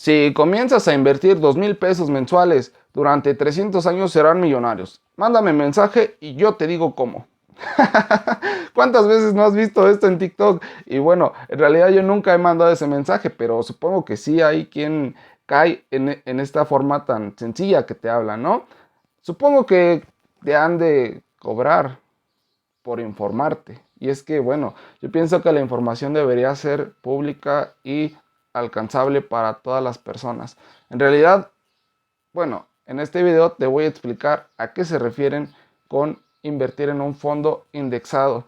Si comienzas a invertir 2,000 pesos mensuales durante 300 años serán millonarios. Mándame mensaje y yo te digo cómo. ¿Cuántas veces no has visto esto en TikTok? Y bueno, en realidad yo nunca he mandado ese mensaje, pero supongo que sí hay quien cae en esta forma tan sencilla que te habla, ¿no? Supongo que te han de cobrar por informarte. Y es que, bueno, yo pienso que la información debería ser pública y alcanzable para todas las personas. En realidad, bueno, en este video te voy a explicar a qué se refieren con invertir en un fondo indexado.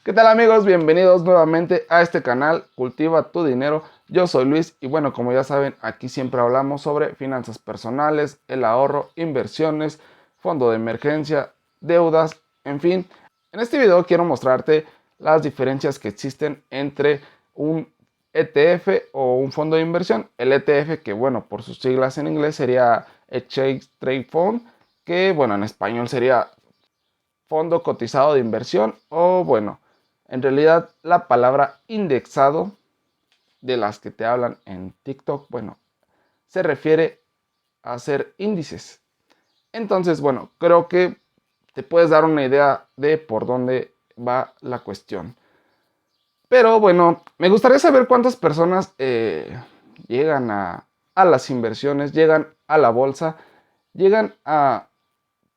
¿Qué tal amigos? Bienvenidos nuevamente a este canal Cultiva tu Dinero. Yo soy Luis y bueno, como ya saben, aquí siempre hablamos sobre finanzas personales, el ahorro, inversiones, fondo de emergencia, deudas, en fin. En este video quiero mostrarte las diferencias que existen entre un ETF o un fondo de inversión. El ETF, que bueno, por sus siglas en inglés sería Exchange Trade Fund, que bueno, en español sería fondo cotizado de inversión o bueno, en realidad la palabra indexado de las que te hablan en TikTok, bueno, se refiere a hacer índices. Entonces, bueno, creo que te puedes dar una idea de por dónde va la cuestión. Pero bueno, me gustaría saber cuántas personas llegan a las inversiones, llegan a la bolsa, llegan a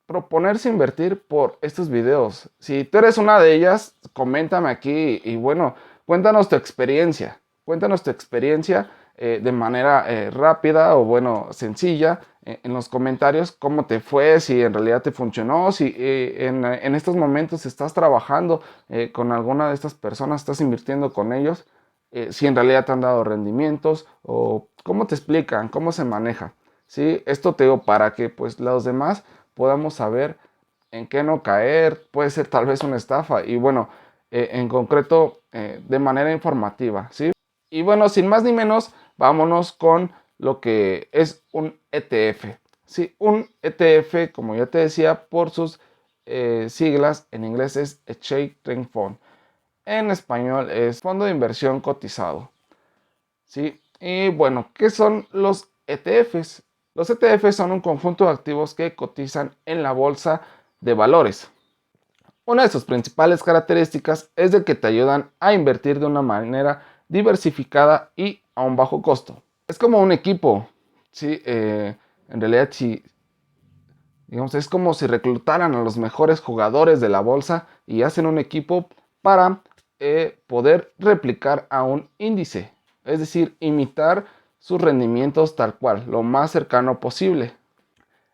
proponerse invertir por estos videos. Si tú eres una de ellas, coméntame aquí y bueno, cuéntanos tu experiencia. Cuéntanos tu experiencia de manera rápida o bueno, sencilla en los comentarios, cómo te fue, si en realidad te funcionó, si en estos momentos estás trabajando con alguna de estas personas, estás invirtiendo con ellos, si en realidad te han dado rendimientos o cómo te explican, cómo se maneja. ¿Sí? Esto te digo para que pues los demás podamos saber en qué no caer, puede ser tal vez una estafa y bueno, en concreto de manera informativa, ¿sí? Y bueno, sin más ni menos, vámonos con lo que es un ETF. Sí, un ETF, como ya te decía, por sus siglas, en inglés es Exchange Traded Fund. En español es Fondo de Inversión Cotizado. ¿Sí? Y bueno, ¿qué son los ETFs? Los ETFs son un conjunto de activos que cotizan en la bolsa de valores. Una de sus principales características es de que te ayudan a invertir de una manera diversificada y a un bajo costo. Es como un equipo, ¿sí? En realidad, si, digamos, es como si reclutaran a los mejores jugadores de la bolsa y hacen un equipo para poder replicar a un índice, es decir, imitar sus rendimientos tal cual, lo más cercano posible.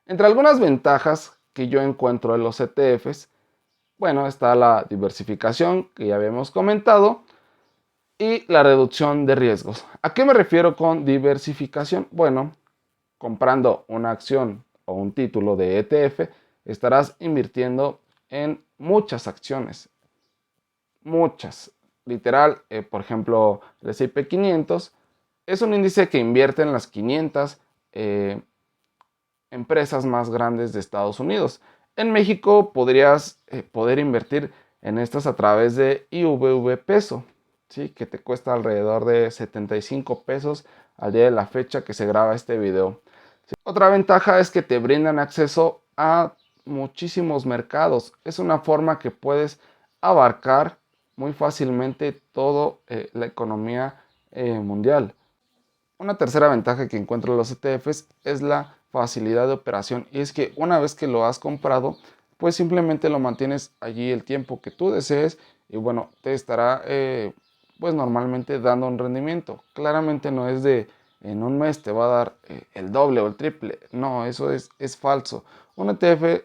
Entre algunas ventajas que yo encuentro en los ETFs, bueno, está la diversificación que ya habíamos comentado y la reducción de riesgos. ¿A qué me refiero con diversificación? Bueno, comprando una acción o un título de ETF, estarás invirtiendo en muchas acciones, muchas. Literal, por ejemplo, el S&P 500 es un índice que invierte en las 500 empresas más grandes de Estados Unidos. En México podrías poder invertir en estas a través de IVV Peso, ¿sí? Que te cuesta alrededor de 75 pesos al día de la fecha que se graba este video. ¿Sí? Otra ventaja es que te brindan acceso a muchísimos mercados. Es una forma que puedes abarcar muy fácilmente toda la economía mundial. Una tercera ventaja que encuentro en los ETFs es la facilidad de operación y es que una vez que lo has comprado, pues simplemente lo mantienes allí el tiempo que tú desees y bueno, te estará pues normalmente dando un rendimiento. Claramente no es de en un mes te va a dar el doble o el triple, no, eso es falso. Un ETF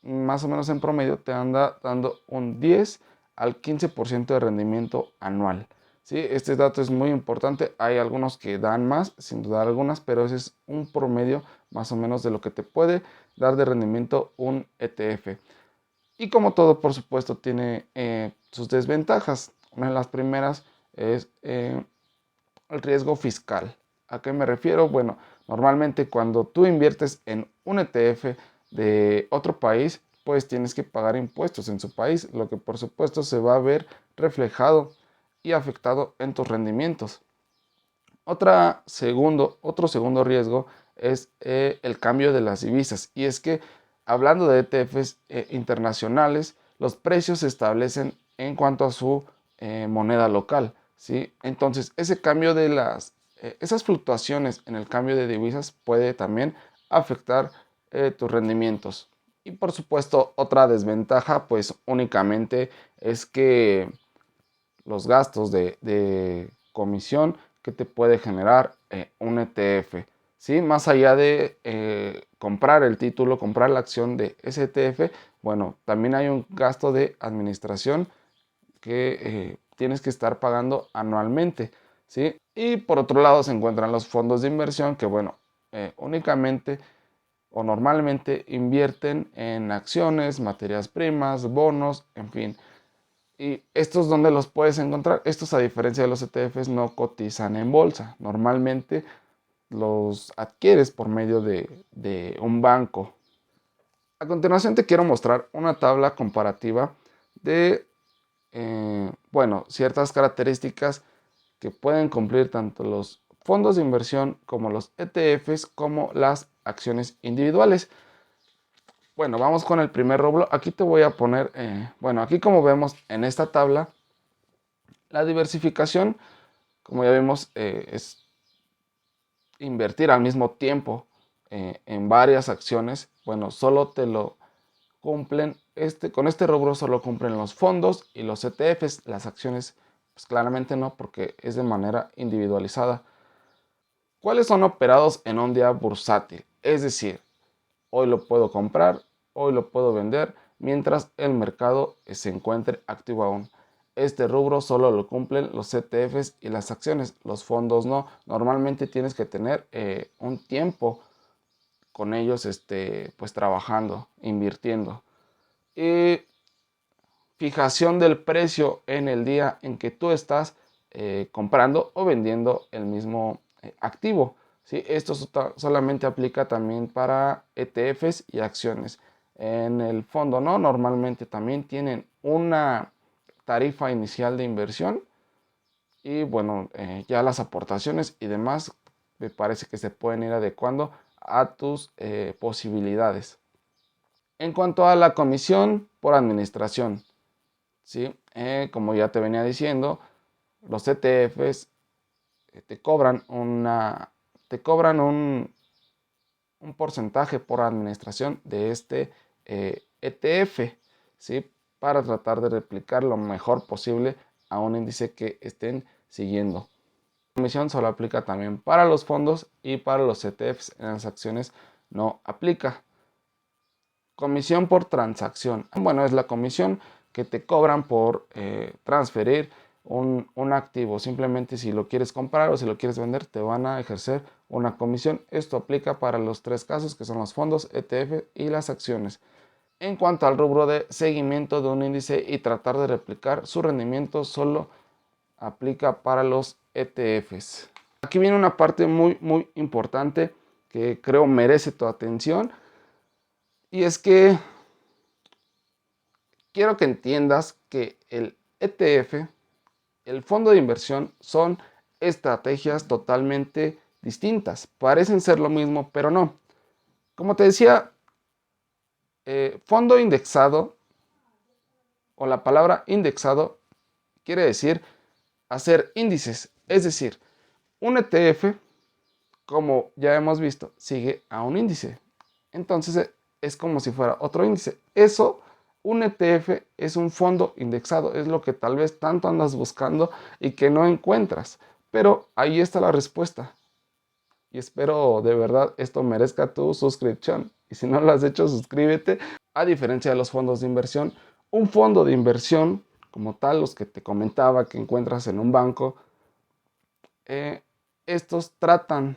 más o menos en promedio te anda dando un 10 al 15% de rendimiento anual. ¿Sí? Este dato es muy importante. Hay algunos que dan más, sin duda algunas, pero ese es un promedio más o menos de lo que te puede dar de rendimiento un ETF. Y como todo, por supuesto, tiene sus desventajas. Una de las primeras es el riesgo fiscal. ¿A qué me refiero? Bueno, normalmente cuando tú inviertes en un ETF de otro país, pues tienes que pagar impuestos en su país, lo que por supuesto se va a ver reflejado y afectado en tus rendimientos. Otro segundo riesgo es el cambio de las divisas. Y es que hablando de ETFs internacionales, los precios se establecen en cuanto a su moneda local, ¿sí? Entonces, ese cambio de esas fluctuaciones en el cambio de divisas puede también afectar tus rendimientos. Y por supuesto, otra desventaja, pues únicamente es que los gastos de comisión que te puede generar un ETF. ¿Sí? Más allá de comprar el título, comprar la acción de ese ETF, bueno, también hay un gasto de administración que tienes que estar pagando anualmente. ¿Sí? Y por otro lado se encuentran los fondos de inversión que, bueno, únicamente o normalmente invierten en acciones, materias primas, bonos, en fin. ¿Y estos dónde los puedes encontrar? Estos, a diferencia de los ETFs, no cotizan en bolsa. Normalmente los adquieres por medio de un banco. A continuación te quiero mostrar una tabla comparativa de ciertas características que pueden cumplir tanto los fondos de inversión como los ETFs como las acciones individuales. Bueno, vamos con el primer rubro. Aquí te voy a poner, aquí como vemos en esta tabla, la diversificación, como ya vimos, es invertir al mismo tiempo en varias acciones. Bueno, solo te lo cumplen, con este rubro solo cumplen los fondos y los ETFs. Las acciones, pues claramente no, porque es de manera individualizada. ¿Cuáles son operados en un día bursátil? Es decir, hoy lo puedo comprar, hoy lo puedo vender, mientras el mercado se encuentre activo aún. Este rubro solo lo cumplen los ETFs y las acciones, los fondos no. Normalmente tienes que tener un tiempo con ellos pues trabajando, invirtiendo. Y fijación del precio en el día en que tú estás comprando o vendiendo el mismo activo. ¿Sí? Esto solamente aplica también para ETFs y acciones. En el fondo, ¿no? Normalmente también tienen una tarifa inicial de inversión y bueno, ya las aportaciones y demás me parece que se pueden ir adecuando a tus posibilidades. En cuanto a la comisión por administración, ¿sí? Como ya te venía diciendo, los ETFs te cobran un porcentaje por administración de este ETF, ¿sí? Para tratar de replicar lo mejor posible a un índice que estén siguiendo. La comisión solo aplica también para los fondos y para los ETFs. En las acciones no aplica. Comisión por transacción. Bueno, es la comisión que te cobran por transferir un activo. Simplemente si lo quieres comprar o si lo quieres vender, te van a ejercer una comisión. Esto aplica para los tres casos que son los fondos, ETF y las acciones. En cuanto al rubro de seguimiento de un índice y tratar de replicar su rendimiento, solo aplica para los ETFs. Aquí viene una parte muy importante que creo merece tu atención. Y es que quiero que entiendas que el ETF, el fondo de inversión, son estrategias totalmente distintas. Parecen ser lo mismo, pero no. Como te decía, fondo indexado o la palabra indexado quiere decir hacer índices. Es decir, un ETF, como ya hemos visto, sigue a un índice. Entonces es como si fuera otro índice. Un ETF es un fondo indexado, es lo que tal vez tanto andas buscando y que no encuentras. Pero ahí está la respuesta. Y espero de verdad esto merezca tu suscripción. Y si no lo has hecho, suscríbete. A diferencia de los fondos de inversión, un fondo de inversión, como tal, los que te comentaba que encuentras en un banco, estos tratan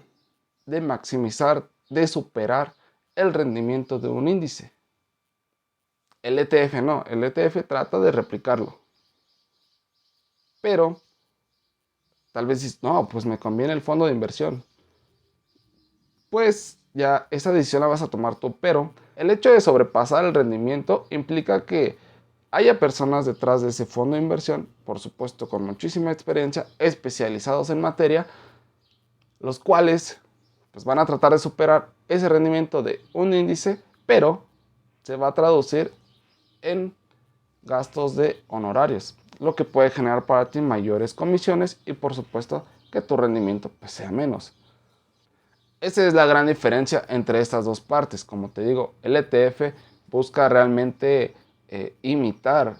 de maximizar, de superar el rendimiento de un índice. El ETF no, el ETF trata de replicarlo. Pero tal vez dices, no, pues me conviene el fondo de inversión. Pues ya esa decisión la vas a tomar tú, pero el hecho de sobrepasar el rendimiento implica que haya personas detrás de ese fondo de inversión, por supuesto con muchísima experiencia, especializados en materia, los cuales pues, van a tratar de superar ese rendimiento de un índice, pero se va a traducir en gastos de honorarios, lo que puede generar para ti mayores comisiones y por supuesto que tu rendimiento pues, sea menos. Esa es la gran diferencia entre estas dos partes. Como te digo, el ETF busca realmente imitar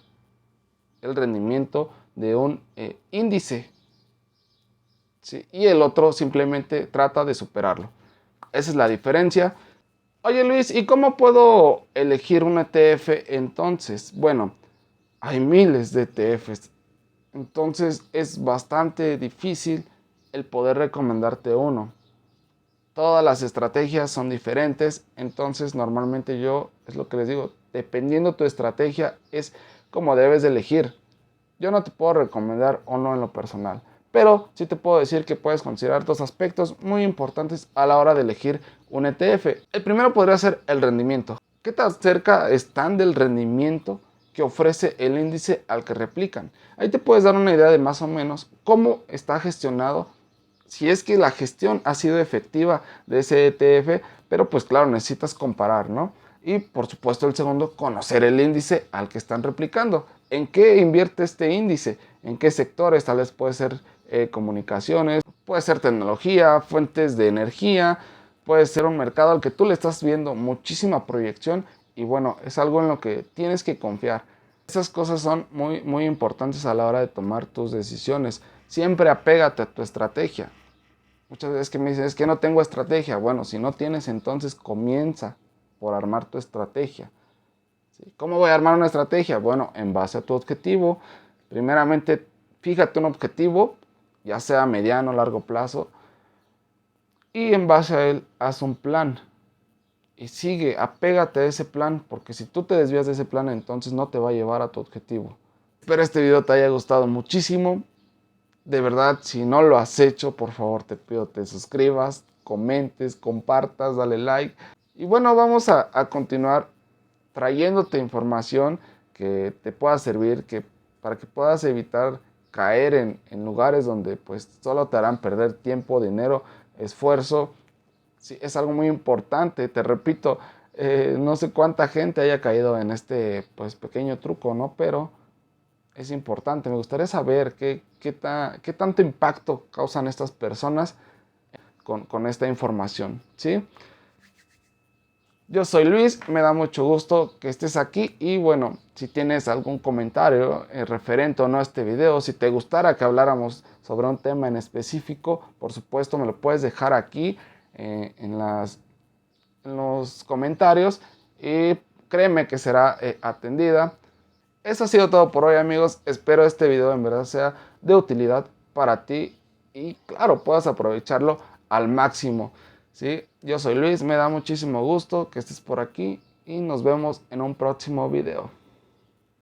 el rendimiento de un índice, ¿sí? Y el otro simplemente trata de superarlo. Esa es la diferencia. Oye Luis, ¿y cómo puedo elegir un ETF entonces? Bueno, hay miles de ETFs, entonces es bastante difícil el poder recomendarte uno. Todas las estrategias son diferentes, entonces normalmente yo, es lo que les digo, dependiendo tu estrategia es como debes de elegir. Yo no te puedo recomendar uno en lo personal, pero sí te puedo decir que puedes considerar dos aspectos muy importantes a la hora de elegir un ETF. El primero podría ser el rendimiento. ¿Qué tan cerca están del rendimiento que ofrece el índice al que replican? Ahí te puedes dar una idea de más o menos cómo está gestionado, si es que la gestión ha sido efectiva de ese ETF, pero pues claro, necesitas comparar, ¿no? Y por supuesto el segundo, conocer el índice al que están replicando. ¿En qué invierte este índice? ¿En qué sectores? Tal vez puede ser comunicaciones, puede ser tecnología, fuentes de energía, puede ser un mercado al que tú le estás viendo muchísima proyección y bueno, es algo en lo que tienes que confiar. Esas cosas son muy importantes a la hora de tomar tus decisiones. Siempre apégate a tu estrategia. Muchas veces que me dicen, es que no tengo estrategia. Bueno, si no tienes, entonces comienza por armar tu estrategia. ¿Sí? ¿Cómo voy a armar una estrategia? Bueno, en base a tu objetivo. Primeramente, fíjate un objetivo, ya sea a mediano o largo plazo, y en base a él, haz un plan. Y sigue, apégate a ese plan, porque si tú te desvías de ese plan, entonces no te va a llevar a tu objetivo. Espero este video te haya gustado muchísimo. De verdad, si no lo has hecho, por favor te pido te suscribas, comentes, compartas, dale like. Y bueno, vamos a continuar trayéndote información que te pueda servir, para que puedas evitar caer en lugares donde pues solo te harán perder tiempo, dinero, esfuerzo. Sí, es algo muy importante, te repito, no sé cuánta gente haya caído en este pues pequeño truco, ¿no? Pero es importante. Me gustaría saber qué tanto impacto causan estas personas con esta información, ¿sí? Yo soy Luis, me da mucho gusto que estés aquí y bueno, si tienes algún comentario referente o no a este video, si te gustara que habláramos sobre un tema en específico, por supuesto me lo puedes dejar aquí en los comentarios y créeme que será atendida. Eso ha sido todo por hoy amigos, espero este video en verdad sea de utilidad para ti y claro, puedas aprovecharlo al máximo, ¿sí? Yo soy Luis, me da muchísimo gusto que estés por aquí y nos vemos en un próximo video.